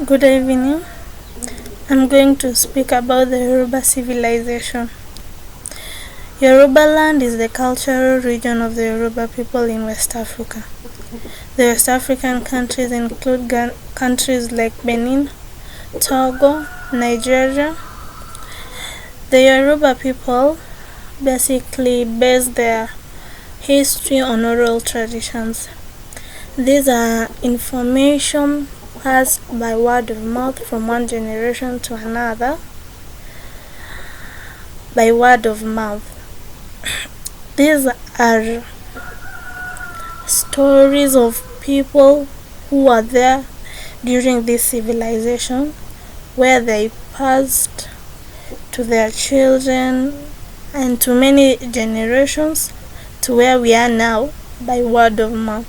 Good evening. I'm going to speak about the Yoruba civilization. Yoruba land is the cultural region of the Yoruba people in West Africa. The West African countries include countries like Benin, Togo, Nigeria. The Yoruba people basically base their history on oral traditions. These are information passed by word of mouth from one generation to another by word of mouth. These are stories of people who were there during this civilization, where they passed to their children and to many generations to where we are now by word of mouth,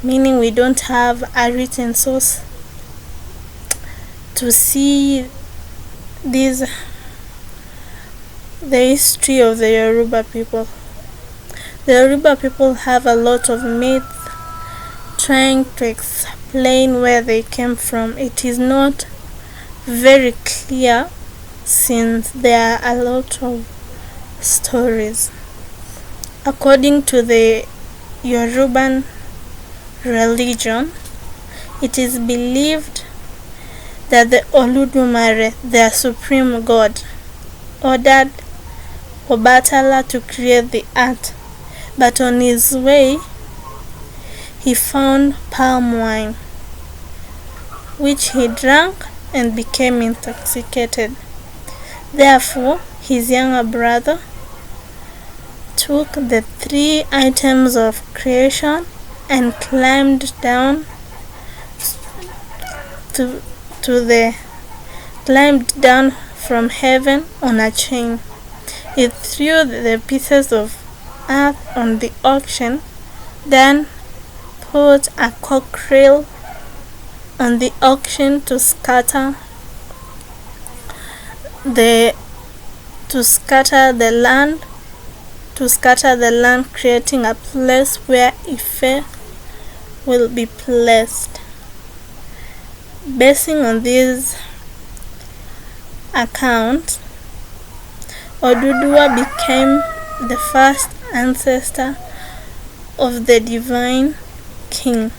meaning we don't have a written source to see the history of the Yoruba people. The Yoruba people have a lot of myths trying to explain where they came from. It is not very clear since there are a lot of stories. According to the Yoruban religion, it is believed that the Oludumare, their supreme god, ordered Obatala to create the earth, but on his way he found palm wine, which he drank and became intoxicated. Therefore, his younger brother took the 3 items of creation and climbed down from heaven on a chain. He threw the pieces of earth on the auction, then put a cockerel on the auction to scatter the land, creating a place where Ife will be placed. Basing on this account, Oduduwa became the first ancestor of the divine king,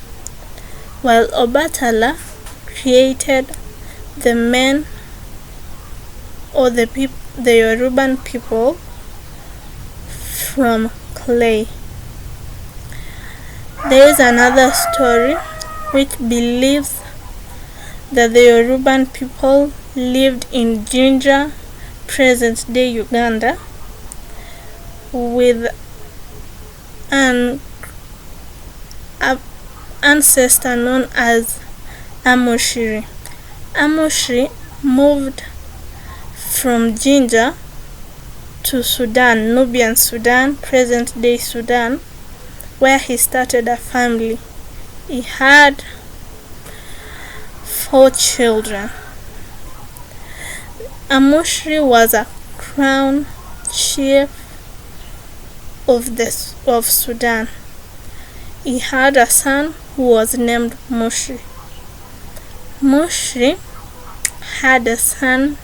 while Obatala created the men or the Yoruban people from clay. There is another story which believes that the Yoruban people lived in Jinja, present-day Uganda, with an ancestor known as Amoshiri. Amoshiri moved from Jinja to Sudan, Nubian Sudan, present-day Sudan, where he started a family. He had 4 children. Amoshiri was a crown chief of Sudan. He had a son who was named Moshi. Moshi had a son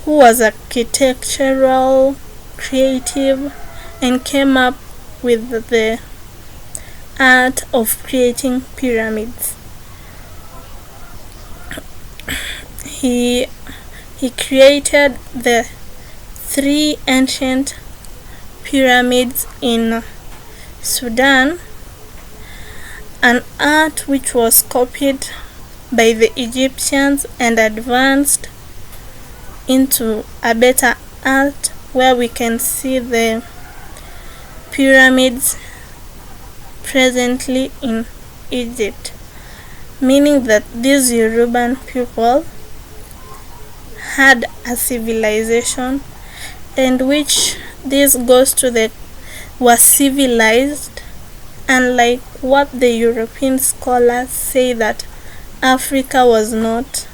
who was architectural, creative, and came up with the art of creating pyramids. He created the 3 ancient pyramids in Sudan, an art which was copied by the Egyptians and advanced into a better art where we can see the pyramids presently in Egypt, meaning that these Yoruban people had a civilization, and which this goes to the were civilized, unlike what the European scholars say that Africa was not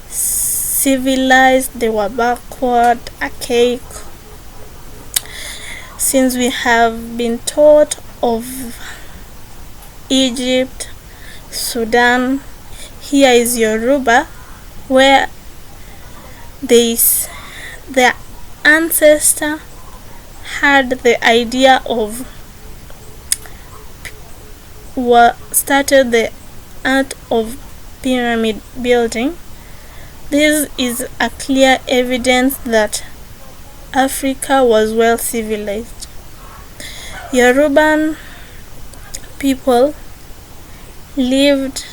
civilized, they were backward, archaic. Since we have been taught of Egypt, Sudan. Here is Yoruba, where their ancestor had the idea of started the art of pyramid building. This is a clear evidence that Africa was well civilized. Yoruban people lived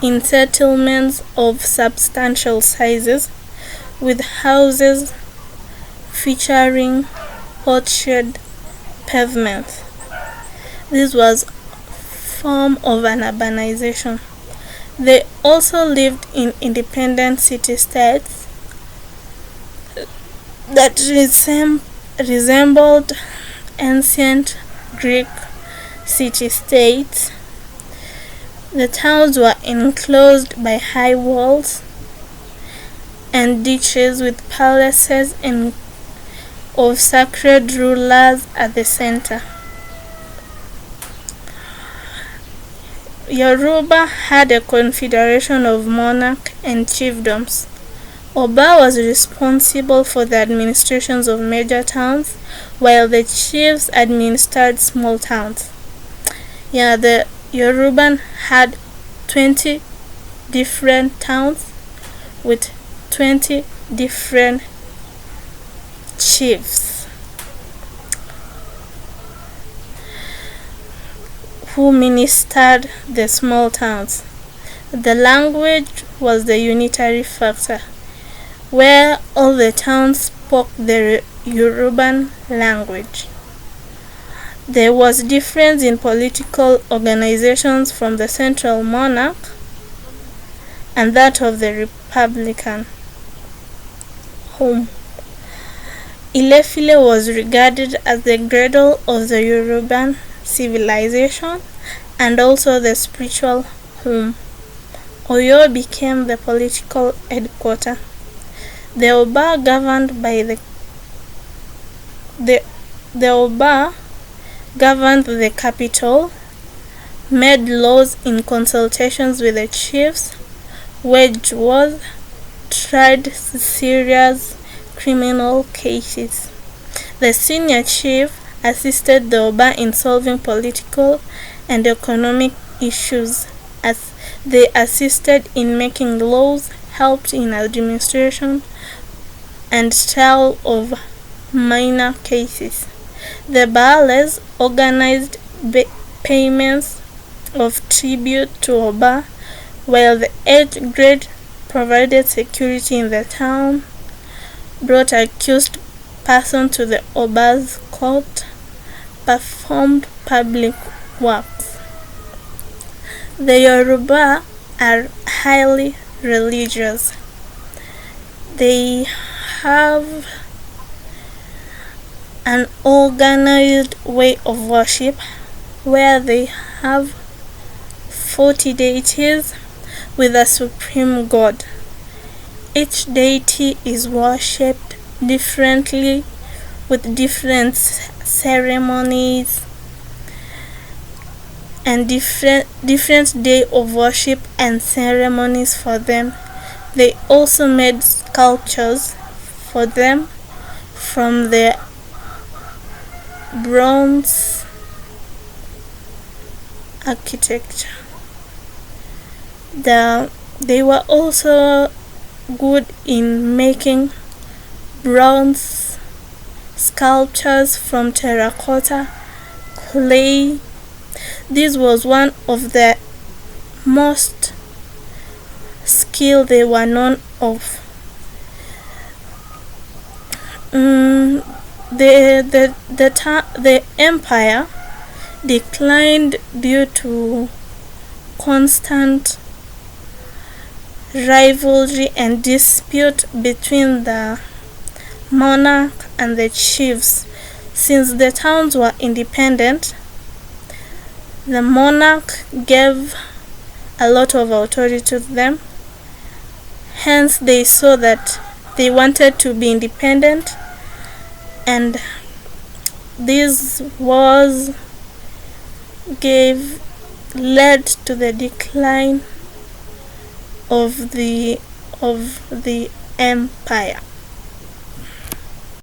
in settlements of substantial sizes with houses featuring orchard pavements. This was form of an urbanization. They also lived in independent city-states that resembled ancient Greek city-states. The towns were enclosed by high walls and ditches with palaces and of sacred rulers at the center. Yoruba had a confederation of monarchs and chiefdoms. Oba was responsible for the administrations of major towns, while the chiefs administered small towns. The Yoruban had 20 different towns with 20 different chiefs who ministered the small towns. The language was the unitary factor, where all the towns spoke the Yoruban language. There was difference in political organizations from the central monarch and that of the republican home. Ile-Ife was regarded as the cradle of the Yoruban civilization and also the spiritual home. Oyo became the political headquarters. The Oba governed the capital, made laws in consultations with the chiefs, waged wars, tried serious criminal cases. The senior chief assisted the Oba in solving political and economic issues as they assisted in making laws, helped in administration and trial of minor cases. The Baales organized payments of tribute to Oba, while the 8th grade provided security in the town, brought accused persons to the Oba's court, performed public works. The Yoruba are highly religious. They have an organized way of worship where they have 40 deities with a supreme god. Each deity is worshipped differently with different ceremonies and different day of worship and ceremonies for them. They also made sculptures for them from the bronze architecture. They were also good in making bronze sculptures from terracotta, clay. This was one of the most skill they were known of. The empire declined due to constant rivalry and dispute between the monarch and the chiefs. Since the towns were independent, the monarch gave a lot of authority to them. Hence, they saw that they wanted to be independent, and this was gave led to the decline of the empire.